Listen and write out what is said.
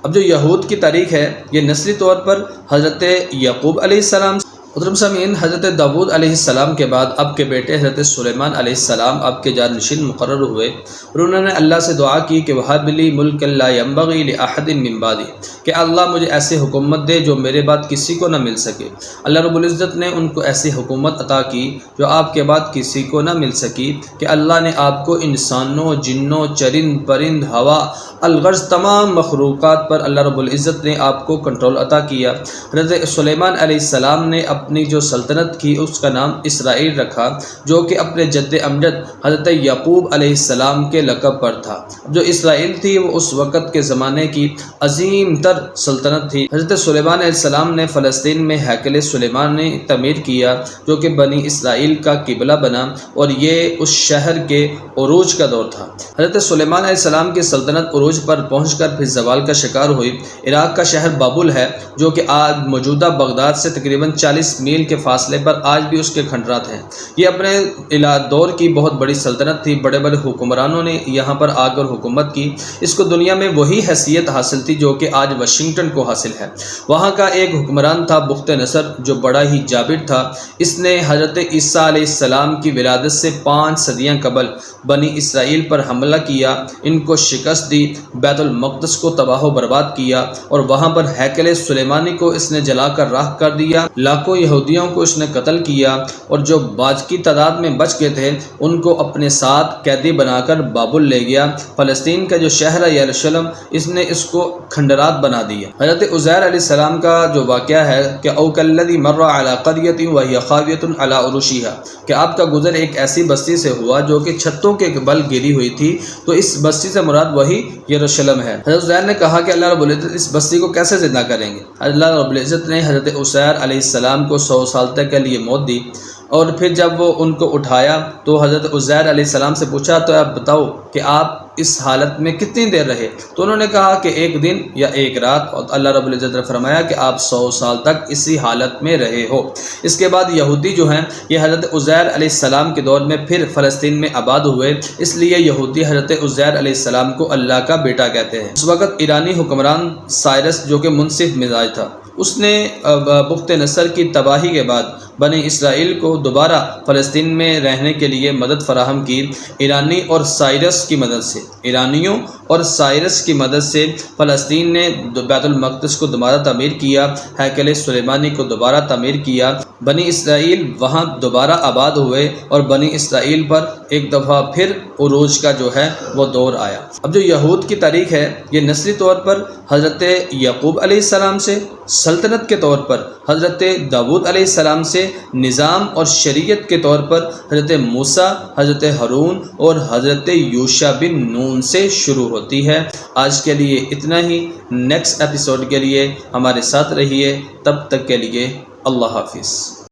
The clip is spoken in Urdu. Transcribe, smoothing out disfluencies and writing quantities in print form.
اب جو یہود کی تاریخ ہے یہ نسلی طور پر حضرت یعقوب علیہ السلام، محترم سامعین، حضرت داؤد علیہ السلام کے بعد اب کے بیٹے حضرت سلیمان علیہ السلام اب کے جانشین مقرر ہوئے، اور انہوں نے اللہ سے دعا کی کہ وَهَبْ لِي مُلْكًا لَا يَنبَغِي لِأَحَدٍ مِّن بَعْدِي، کہ اللہ مجھے ایسی حکومت دے جو میرے بعد کسی کو نہ مل سکے۔ اللہ رب العزت نے ان کو ایسی حکومت عطا کی جو آپ کے بعد کسی کو نہ مل سکی، کہ اللہ نے آپ کو انسانوں، جنوں، چرند پرند، ہوا، الغرض تمام مخلوقات پر اللہ رب العزت نے آپ کو کنٹرول عطا کیا۔ حضرت سلیمان علیہ السلام نے اپنی جو سلطنت کی اس کا نام اسرائیل رکھا، جو کہ اپنے جد امجد حضرت یعقوب علیہ السلام کے لقب پر تھا۔ جو اسرائیل تھی وہ اس وقت کے زمانے کی عظیم تر سلطنت تھی۔ حضرت سلیمان علیہ السلام نے فلسطین میں ہیکل سلیمان نے تعمیر کیا، جو کہ بنی اسرائیل کا قبلہ بنا، اور یہ اس شہر کے عروج کا دور تھا۔ حضرت سلیمان علیہ السلام کی سلطنت عروج پر پہنچ کر پھر زوال کا شکار ہوئی۔ عراق کا شہر بابل ہے، جو کہ آج موجودہ بغداد سے تقریباً 40 میل کے فاصلے پر آج بھی اس کے کھنڈرات ہیں۔ یہ اپنے دور کی بہت بڑی سلطنت تھی، بڑے بڑے حکمرانوں نے یہاں پر آ کر حکومت کی۔ اس کو دنیا میں وہی حیثیت حاصل تھی جو کہ آج واشنگٹن کو حاصل ہے۔ وہاں کا ایک حکمران تھا بخت نصر، جو بڑا ہی جابر تھا۔ اس نے حضرت عیسیٰ علیہ السلام کی ولادت سے 5 صدیاں قبل بنی اسرائیل پر حملہ کیا، ان کو شکست دی، بیت المقدس کو تباہ و برباد کیا، اور وہاں پر ہیکل سلیمانی کو اس نے جلا کر راکھ کر دیا۔ لاکھوں یہودیوں کو اس نے قتل کیا، اور جو باقی تعداد میں بچ گئے تھے ان کو اپنے ساتھ قیدی بنا کر بابل لے گیا۔ فلسطین کا جو شہر ہے یروشلم، اس نے اس کو کھنڈرات بنا دیا۔ حضرت عزیر علیہ السلام کا جو واقعہ ہے کہ او کالذی مر علی قریۃ وہی خاویۃ علی عروشہا، کہ آپ کا گزر ایک ایسی بستی سے ہوا جو کہ چھتوں کے بل گری ہوئی تھی، تو اس بستی سے مراد وہی یروشلم ہے۔ حضرت عزیر نے کہا کہ اللہ رب العزت اس بستی کو کیسے زندہ کریں گے؟ اللہ رب العزت نے حضرت عزیر علیہ السلام کو 100 سال تک کے لیے موت دی، اور پھر جب وہ ان کو اٹھایا تو حضرت عزیر علیہ السلام سے پوچھا تو آپ بتاؤ کہ آپ اس حالت میں کتنی دیر رہے؟ تو انہوں نے کہا کہ 1 دن یا 1 رات، اور اللہ رب العزت نے فرمایا کہ آپ 100 سال تک اسی حالت میں رہے ہو۔ اس کے بعد یہودی جو ہیں یہ حضرت عزیر علیہ السلام کے دور میں پھر فلسطین میں آباد ہوئے، اس لیے یہودی حضرت عزیر علیہ السلام کو اللہ کا بیٹا کہتے ہیں۔ اس وقت ایرانی حکمران سائرس، جو کہ منصف مزاج تھا، اس نے بخت نصر کی تباہی کے بعد بنی اسرائیل کو دوبارہ فلسطین میں رہنے کے لیے مدد فراہم کی۔ ایرانیوں اور سائرس کی مدد سے فلسطین نے بیت المقدس کو دوبارہ تعمیر کیا، ہیکل سلیمانی کو دوبارہ تعمیر کیا، بنی اسرائیل وہاں دوبارہ آباد ہوئے، اور بنی اسرائیل پر ایک دفعہ پھر عروج کا جو ہے وہ دور آیا۔ اب جو یہود کی تاریخ ہے یہ نسلی طور پر حضرت یعقوب علیہ السلام سے، سلطنت کے طور پر حضرت داؤد علیہ السلام سے، نظام اور شریعت کے طور پر حضرت موسیٰ، حضرت ہارون اور حضرت یوشع بن نون سے شروع ہوتی ہے۔ آج کے لیے اتنا ہی، نیکسٹ ایپیسوڈ کے لیے ہمارے ساتھ رہیے، تب تک کے لیے اللہ حافظ۔